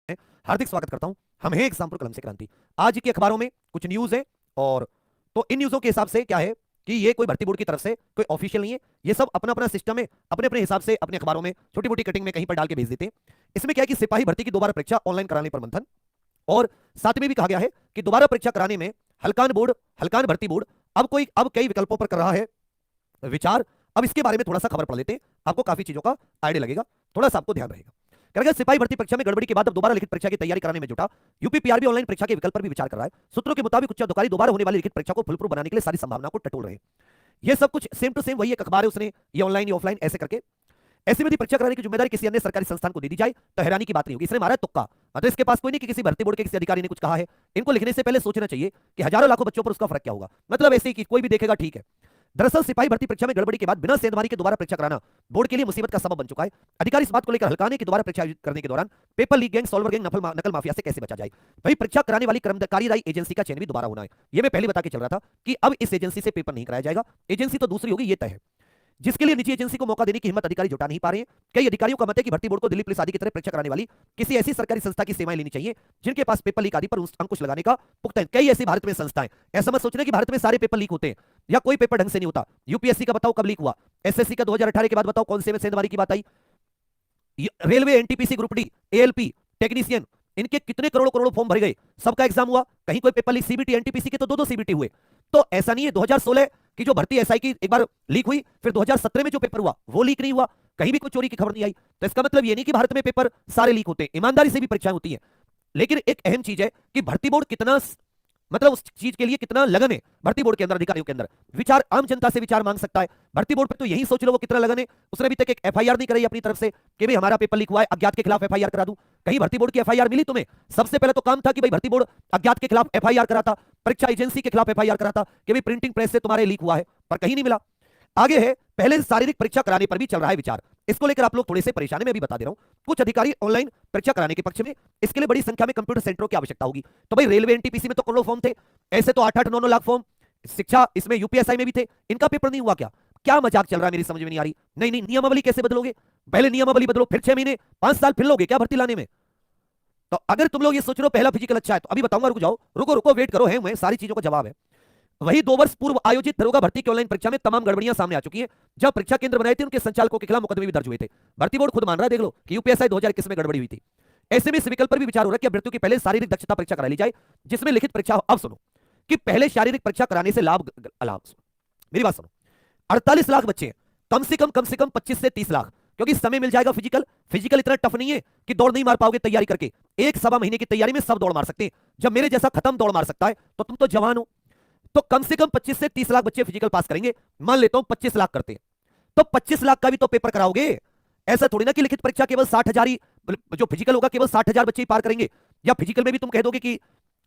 हार्दिक स्वागत करता हूं। हम हैं एग्जाम्पल कलम से क्रांति। आज की अखबारों में कुछ न्यूज है और तो इन न्यूज़ों के हिसाब से क्या है कि ये कोई भर्ती बोर्ड की तरफ से कोई ऑफिशियल नहीं है। ये सब अपना अपना सिस्टम है, अपने अपने हिसाब से अपने अखबारों में छोटी मोटी कटिंग में कहीं पर डाल के भेज देते हैं। इसमें क्या है कि सिपाही भर्ती की दोबारा परीक्षा ऑनलाइन कराने पर मंथन, और साथ में भी कहा गया है कि दोबारा परीक्षा कराने में हल्कान भर्ती बोर्ड अब कई विकल्पों पर कर रहा है विचार। अब इसके बारे में थोड़ा सा खबर पढ़ लेते हैं, आपको काफी चीजों का आइडिया लगेगा, थोड़ा सा आपको ध्यान रहेगा। करेगा सिपाही भर्ती परीक्षा में गड़बड़ी के बाद अब दोबारा लिखित परीक्षा की तैयारी कराने में जुटा। यूपी पीआरबी ऑनलाइन परीक्षा के विकल्प पर भी विचार कर रहा है। सूत्रों के मुताबिक उच्च अधिकारी दोबारा होने वाली लिखित परीक्षा को फुल प्रूफ बनाने के लिए सारी संभावना को टटोल रहे हैं। ये सब कुछ सेम टू सेम वही एक अखबार है, उसने ये ऑनलाइन या ऑफलाइन ऐसे करके ऐसे में यदि परीक्षा कराने की जिम्मेदारी किसी अन्य सरकारी संस्थान को दे दी जाए तो हैरानी की बात नहीं होगी। इसने मारा है तुक्का, मतलब इसके पास कोई नहीं कि किसी भर्ती बोर्ड के किसी अधिकारी ने कुछ कहा है। इनको लिखने से पहले सोचना चाहिए कि हजारों लाखों बच्चों पर उसका फर्क क्या होगा, मतलब ऐसे ही कि कोई भी देखेगा ठीक है। दरअसल सिपाही भर्ती परीक्षा में गड़बड़ी के बाद बिना सेंधमारी के दोबारा परीक्षा कराना बोर्ड के लिए मुसीबत का सबब बन चुका है। अधिकारी इस बात को लेकर हल्काने की दोबारा परीक्षा आयोजित करने के दौरान paper leak gang, solver gang, नकल माफिया से कैसे बचा जाए। वही परीक्षा कराने वाली कार्यदायी एजेंसी का चयन भी दोबारा होना है। यह मैं पहले बता के चल रहा था कि अब इस एजेंसी से पेपर नहीं कराया जाएगा, एजेंसी तो दूसरी होगी, यह तय है, जिसके लिए निजी एजेंसी को मौका देने की हिम्मत अधिकारी जुटा नहीं पा रहे हैं। कई अधिकारियों का मत है कि भर्ती बोर्ड को दिल्ली पुलिस आदि की तरह परीक्षा कराने वाली किसी ऐसी सरकारी संस्था की सेवाएं लेनी चाहिए जिनके पास पेपर लीक आदि पर अंकुश लगाने का पुख्ता है। कई ऐसी भारत में संस्थाएं, ऐसा मत सोचना कि भारत में सारे पेपर लीक होते हैं या कोई पेपर ढंग से नहीं होता। यूपीएससी का बताओ कब लीक हुआ, एसएससी का 2018 के बाद बताओ कौन से में सेंधमारी की बात आई। Railway, NTPC, group D, ALP, technician, इनके कितने करोड़ों करोड़ों फॉर्म भरे गए, सबका एग्जाम हुआ, कहीं कोई पेपर लीक। सीबीटी, एनटीपीसी के तो दो सीबीटी हुए। तो ऐसा नहीं है 2016 की जो भर्ती एसआई की एक बार लीक हुई, फिर 2017 में जो पेपर हुआ वो लीक नहीं हुआ, कहीं भी कोई चोरी की खबर नहीं आई। तो इसका मतलब ये नहीं कि भारत में पेपर सारे लीक होते हैं, ईमानदारी से भी परीक्षाएं होती हैं। लेकिन एक अहम चीज है कि भर्ती बोर्ड कितना, मतलब उस चीज के लिए कितना लगन है भर्ती बोर्ड के अंदर, अधिकारियों के अंदर। विचार आम जनता से विचार मांग सकता है, भर्ती बोर्ड पे तो यही सोच लो वो कितना लगन है। उसने अभी तक एक एफआईआर नहीं कराई अपनी तरफ से कि भाई हमारा पेपर लीक हुआ है, अज्ञात के खिलाफ एफआईआर करा दूं। कहीं भर्ती बोर्ड की एफआईआर मिली तुम्हें? सबसे पहले तो काम था कि भाई भर्ती बोर्ड अज्ञात के खिलाफ एफआईआर कराता, परीक्षा एजेंसी के खिलाफ एफआईआर कराता कि भाई प्रिंटिंग प्रेस से तुम्हारे लीक हुआ है, पर कहीं नहीं मिला। आगे है, पहले शारीरिक परीक्षा कराने पर भी चल रहा है विचार। इसको लेकर आप लोग थोड़े से परेशान है, मैं भी बता दे रहा हूं। कुछ अधिकारी ऑनलाइन परीक्षा कराने के पक्ष में, इसके लिए बड़ी संख्या में कंप्यूटर सेंटरों की आवश्यकता होगी। तो भाई रेलवे, एनटीपीसी में तो करोड़ों फॉर्म थे, ऐसे तो 8-8, 9-9 लाख फॉर्म शिक्षा, इसमें यूपीएसआई में भी थे, इनका पेपर नहीं हुआ क्या? क्या मजाक चल रहा है, मेरी समझ में नहीं आ रही। नहीं नहीं, नियमावली कैसे बदलोगे? पहले नियमावली बदलो, फिर 6 महीने 5 साल फिर लोगे क्या भर्ती लाने में? तो अगर तुम लोग ये सोच रहे हो पहला फिजिकल अच्छा है तो अभी बताऊंगा, रुक जाओ, रुको रुको, वेट करो, है मैं सारी चीजों का जवाब है। वही 2 वर्ष पूर्व आयोजित दरोगा भर्ती की ऑनलाइन परीक्षा में तमाम गड़बड़ियां सामने आ चुकी हैं। जब परीक्षा केंद्र बनाए थे उनके संचालकों के खिलाफ मुकदमे भी दर्ज हुए थे। भर्ती बोर्ड खुद मान रहा है, देख लो, कि यूपीएसआई 2021 में गड़बड़ी हुई थी। ऐसे में इस विकल्प पर भी विचार हो रहा है कि अभ्यर्थियों की पहले शारीरिक दक्षता परीक्षा करा ली जाए, जिसमें लिखित परीक्षा। अब सुनो कि पहले शारीरिक परीक्षा कराने से लाभ, मेरी बात सुनो, 48 लाख बच्चे हैं, कम से कम 25 से 30 लाख, क्योंकि समय मिल जाएगा। फिजिकल इतना टफ नहीं है कि दौड़ नहीं मार पाओगे तैयारी करके। 1-1.25 महीने की तैयारी में सब दौड़ मार सकते हैं। जब मेरे जैसा खत्म दौड़ मार सकता है तो तुम तो जवान हो। तो कम से कम 25 से 30 लाख बच्चे फिजिकल पास करेंगे। मान लेता हूं 25 लाख करते हैं, तो 25 लाख का भी तो पेपर कराओगे। ऐसा थोड़ी ना कि लिखित परीक्षा केवल 60,000 ही, जो फिजिकल होगा केवल 60,000 बच्चे ही पार करेंगे, या फिजिकल में भी तुम कह दोगे कि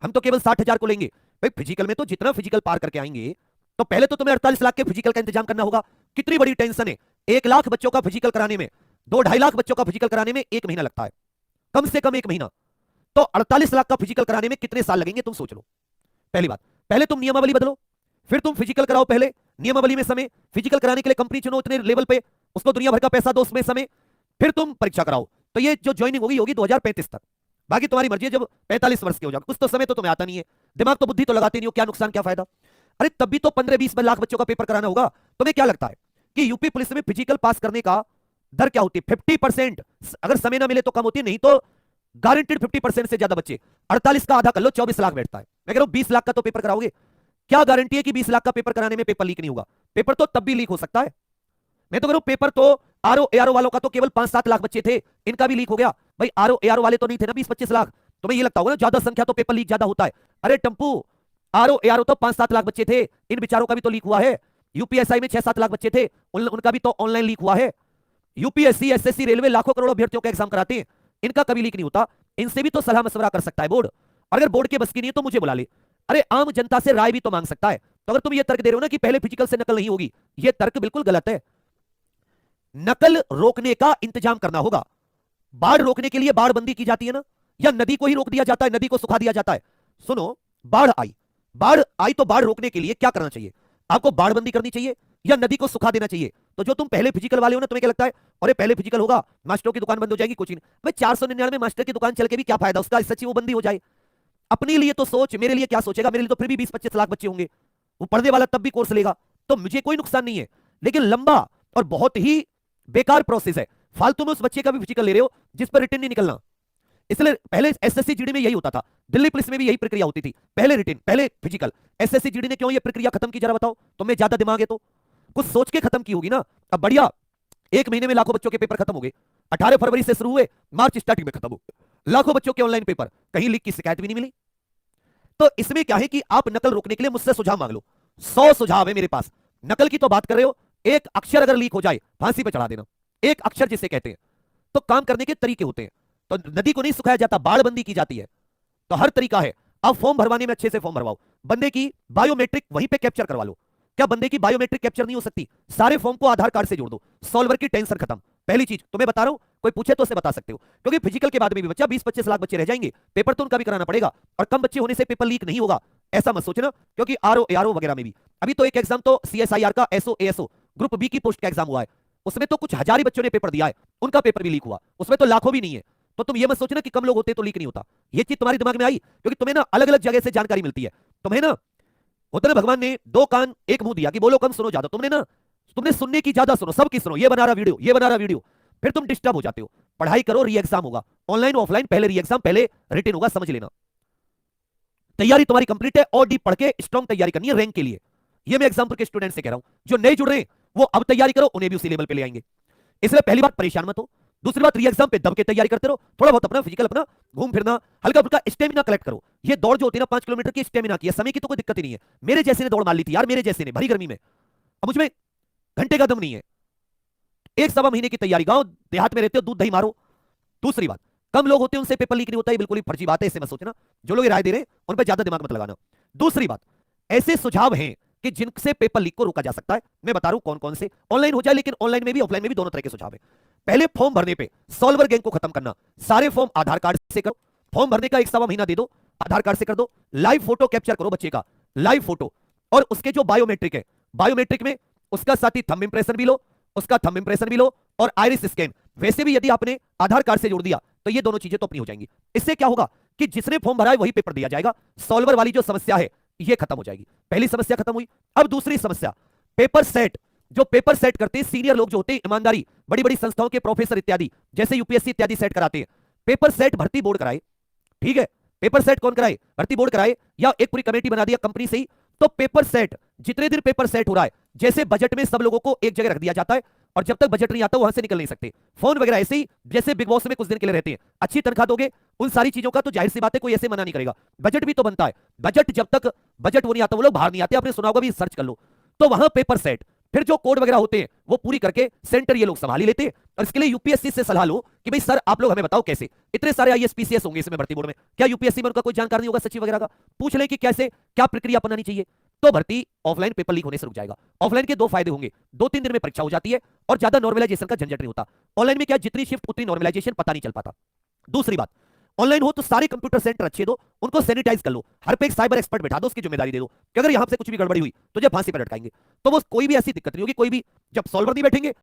हम तो केवल 60,000 को लेंगे। भाई फिजिकल में तो जितना फिजिकल पार करके आएंगे, तो पहले तो तुम्हें 48 लाख के फिजिकल का इंतजाम करना होगा। कितनी बड़ी टेंशन है, 1 लाख बच्चों का फिजिकल कराने में, 2-2.5 लाख बच्चों का फिजिकल कराने में 1 महीना लगता है, कम से कम 1 महीना। तो 48 लाख का फिजिकल कराने में कितने साल लगेंगे, तुम सोच लो। पहली बात, पहले तुम नियमावली बदलो, फिर तुम फिजिकल कराओ। पहले नियमावली में समय, फिजिकल कराने के लिए कंपनी चुनो इतने लेवल पे, उसको दुनिया भर का पैसा दो उसमें समय, फिर तुम परीक्षा कराओ। तो ये जो ज्वाइनिंग होगी 2035 तक। बाकी तुम्हारी मर्जी है, जब 45 वर्ष के हो जाओ, कुछ तो समय तो तुम्हें आता नहीं है, दिमाग तो बुद्धि तो लगाते नहीं हो, क्या नुकसान क्या फायदा। अरे तब भी तो 15-20 लाख बच्चों का पेपर कराना होगा। तुम्हें क्या लगता है कि यूपी पुलिस में फिजिकल पास करने का दर क्या होती है? 50%। अगर समय ना मिले तो कम होती है, नहीं तो गारंटेड 50% से ज्यादा बच्चे। 48 का आधा कर लो, 24 लाख बैठता है। मैं कह रहा हूं 20 लाख का तो पेपर कराओगे। क्या गारंटी है कि 20 लाख का पेपर कराने में पेपर लीक नहीं होगा? पेपर तो तब भी लीक हो सकता है। मैं तो कह रहा हूं पेपर तो आरओ एआरओ वालों का तो केवल 5-7 लाख बच्चे थे, इनका भी लीक हो गया। भाई आरओ एआरओ वाले तो नहीं थे ना 20-25 लाख। तुम्हें ये लगता होगा ना ज्यादा संख्या तो पेपर लीक ज्यादा होता है। अरे टंपू, आरओ एआरओ तो 5-7 लाख बच्चे थे, इन बेचारों का भी तो लीक हुआ है। यूपीएसआई में 6-7 लाख बच्चे थे, उनका भी तो ऑनलाइन लीक हुआ है। यूपीएससी, एसएससी, रेलवे लाखों करोड़ों अभ्यर्थियों का एग्जाम कराते हैं, इनका कभी लीक नहीं होता। इनसे भी तो सलाह मशवरा कर सकता है बोर्ड। अगर बोर्ड के बस की नहीं है तो मुझे बुला ले। अरे आम जनता से राय भी तो मांग सकता है। तो अगर तुम ये तर्क दे रहे हो ना कि पहले फिजिकल से नकल नहीं होगी, ये तर्क बिल्कुल गलत है। नकल रोकने का इंतजाम करना होगा। बाढ़ रोकने के लिए बाढ़बंदी की जाती है ना, या नदी को ही रोक दिया जाता है, नदी को सुखा दिया जाता है। सुनो, बाढ़ आई तो बाढ़ रोकने के लिए क्या करना चाहिए? आपको बाढ़बंदी करनी चाहिए, या नदी को सुखा देना चाहिए। तो जो तुम पहले फिजिकल वाले हो ना, तुम्हें क्या लगता है अरे पहले फिजिकल होगा मास्टरों की दुकान बंद हो जाएगी, कोचिंग भाई 499 मास्टर की दुकान चल के भी क्या फायदा उसका, सच्ची वो बंदी हो जाए। अपने लिए तो सोच, मेरे लिए क्या सोचेगा, मेरे लिए तो फिर भी 20-25 लाख बच्चे होंगे, वो पढ़ने वाला तब भी कोर्स लेगा, तो मुझे कोई नुकसान नहीं है। लेकिन लंबा और बहुत ही बेकार प्रोसेस है, फालतू में उस बच्चे का भी फिजिकल ले रहे हो जिस पर रिटर्न नहीं निकलना। इसलिए पहले एसएससी जीडी में यही होता था, दिल्ली पुलिस में भी यही प्रक्रिया होती थी, पहले रिटर्न पहले फिजिकल। एसएससी जीडी ने क्यों ये प्रक्रिया खत्म की, जरा बताओ, तुम्हें ज्यादा दिमाग है तो कुछ सोच के खत्म की होगी ना। अब बढ़िया, 1 महीने में लाखों बच्चों के पेपर खत्म हो गए, 18 फरवरी से शुरू हुए, मार्च स्टार्टिंग में खत्म हो गए लाखों बच्चों के ऑनलाइन पेपर, कहीं लीक की शिकायत भी नहीं मिली। तो इसमें क्या है कि आप नकल रोकने के लिए मुझसे सुझाव मांग लो, 100 सुझाव है मेरे पास। नकल की तो बात कर रहे हो, एक अक्षर अगर लीक हो जाए फांसी पे चढ़ा देना, एक अक्षर जिसे कहते हैं। तो काम करने के तरीके होते हैं, तो नदी को नहीं सुखाया जाता, बाड़बंदी की जाती है, तो हर तरीका है। अब फॉर्म भरवाने में अच्छे से फॉर्म भरवाओ, बंदे की बायोमेट्रिक वहीं पे कैप्चर करवा लो। क्या बंदे की बायोमेट्रिक कैप्चर नहीं हो सकती? सारे फॉर्म को आधार कार्ड से जोड़ दो, सॉल्वर की टेंशन खत्म। पहली चीज तुम्हें बता रहा हूं, कोई पूछे तो उसे बता सकते हो, क्योंकि फिजिकल के बाद में भी बच्चा 20-25 लाख बच्चे रह जाएंगे, पेपर तो उनका भी कराना पड़ेगा, और कम बच्चे होने से पेपर लीक नहीं होगा ऐसा मत सोचना। क्योंकि आरओ एआरओ वगैरह में भी अभी तो एक एग्जाम तो सीएसआईआर का एसओ एएसओ ग्रुप बी की पोस्ट का एग्जाम हुआ है, उसमें तो कुछ हजार ही बच्चों ने पेपर दिया है, उनका पेपर भी लीक हुआ, उसमें तो लाखों भी नहीं है। तो तुम ये मत सोचना कि कम लोग होते तो लीक नहीं होता, ये चीज तुम्हारे दिमाग में आई क्योंकि तुम्हें ना अलग अलग जगह से जानकारी मिलती है। तुम्हें ना होता ना भगवान ने 2 कान 1 मुंह दिया कि बोलो कम सुनो ज्यादा, तुमने सुनने की ज्यादा सुनो, सबकी सुनो, ये बना रहा वीडियो, ये बना रहा वीडियो, फिर तुम डिस्टर्ब हो जाते हो। पढ़ाई करो, री एग्जाम होगा, ऑनलाइन ऑफलाइन, पहले री एग्जाम पहले रिटन होगा, समझ लेना। तैयारी तुम्हारी कंप्लीट है और डीप पढ़ के स्ट्रॉन्ग तैयारी करनी है रैंक के लिए, ये मैं एग्जाम्पल के स्टूडेंट से कह रहा हूं। जो नए जुड़ रहे हैं वो अब तैयारी करो, उन्हें भी उसी लेवल पे ले आएंगे। इसलिए पहली बात परेशान मत हो, दूसरी बात री एग्जाम पे दब के तैयारी करते रहो, थोड़ा बहुत अपना फिजिकल अपना घूम फिरना, हल्का फुल्का स्टेमिना कलेक्ट करो। ये दौड़ जो होती है ना 5 किलोमीटर की, स्टेमिना की, समय की तो कोई दिक्कत ही नहीं है। मेरे जैसे ने दौड़ मार ली थी यार, मेरे जैसे ने भरी गर्मी में, अब मुझमें घंटे का दम नहीं है। 1-1.25 महीने की तैयारी, गांव देहात में रहते हो दूध दही मारो। दूसरी बात, कम लोग होते हैं उनसे पेपर लीक नहीं होता है, बिल्कुल ही फर्जी बात है, इससे मत सोचना। जो लोग राय दे रहे हैं उन पर ज्यादा दिमाग मत लगाना। दूसरी बात, ऐसे सुझाव हैं कि जिनसे पेपर लीक को रोका जा सकता है, मैं बता रहा हूं कौन कौन से। ऑनलाइन हो जाए, लेकिन ऑनलाइन में भी ऑफलाइन में भी दोनों तरह के सुझाव है। पहले फॉर्म भरने पे सॉल्वर गैंग को खत्म करना, सारे फॉर्म आधार कार्ड से करो, फॉर्म भरने का 1-1.25 महीना दे दो, आधार कार्ड से कर दो, लाइव फोटो कैप्चर करो बच्चे का, लाइव फोटो, और उसके जो बायोमेट्रिक है, बायोमेट्रिक में उसका साथ ही थंब इंप्रेशन भी लो, उसका थंब इंप्रेशन भी लो, और आइरिस स्कैन। वैसे भी यदि आपने आधार कार्ड से जोड़ दिया तो ये दोनों चीजें तो अपनी हो जाएंगी। इससे क्या होगा कि जिसने फॉर्म भरा है वही पेपर दिया जाएगा, सॉल्वर वाली जो समस्या है ये खत्म हो जाएगी। पहली समस्या खत्म हुई। अब दूसरी समस्या, पेपर सेट। जो पेपर सेट करते हैं सीनियर लोग जो होते हैं, ईमानदारी, बड़ी बड़ी संस्थाओं के प्रोफेसर इत्यादि, जैसे यूपीएससी इत्यादि सेट कराते हैं, पेपर सेट भर्ती बोर्ड कराए, ठीक है, पेपर सेट कौन कराए, भर्ती बोर्ड कराए, या एक पूरी कमेटी बना दिया कंपनी से ही। तो पेपर सेट, जितने दिन पेपर सेट हो रहा है, जैसे बजट में सब लोगों को एक जगह रख दिया जाता है, और जब तक बजट नहीं आता वहां से निकल नहीं सकते। फोन वगैरह ऐसे ही जैसे बिग बॉस में कुछ दिन के लिए रहते हैं, अच्छी तनख्वाह दोगे, उन सारी चीजों का तो जाहिर सी बात है कोई ऐसे मना नहीं करेगा। बजट भी तो बनता है, बजट जब तक बजट वो नहीं आता वो लोग बाहर नहीं आते, आपने सुना होगा भी, सर्च कर लो। तो वहां पेपर सेट, फिर जो कोड वगैरह होते हैं वो पूरी करके सेंटर ये लोग संभाल ही लेते हैं। और इसके लिए यूपीएससी से सलाह लो कि भाई सर आप लोग हमें बताओ कैसे, इतने सारे आईएएस पीसीएस होंगे इसमें भर्ती बोर्ड में, क्या यूपीएससी में उनका कोई जानकार नहीं होगा सचिव वगैरह का, पूछ लें कि कैसे क्या प्रक्रिया अपनानी चाहिए। तो भर्ती ऑफलाइन पेपर लीक होने से रुक जाएगा। ऑफलाइन के 2 फायदे होंगे, 2-3 दिन में परीक्षा हो जाती है और ज्यादा नॉर्मलाइजेशन का झंझट नहीं होता। ऑनलाइन में क्या, जितनी शिफ्ट उतनी नॉर्मलाइजेशन पता नहीं चल पाता। दूसरी बात, ऑनलाइन हो तो सारे कंप्यूटर सेंटर अच्छे दो, उनको सैनिटाइज कर लो, हर पे एक साइबर एक्सपर्ट बैठा दो, उसकी जिम्मेदारी दे दो कि अगर यहां से कुछ भी गड़बड़ी हुई तो जब फांसी पर लटकाएंगे। तो वो कोई भी ऐसी दिक्कत नहीं होगी, कोई भी, जब सॉल्वर नहीं बैठेंगे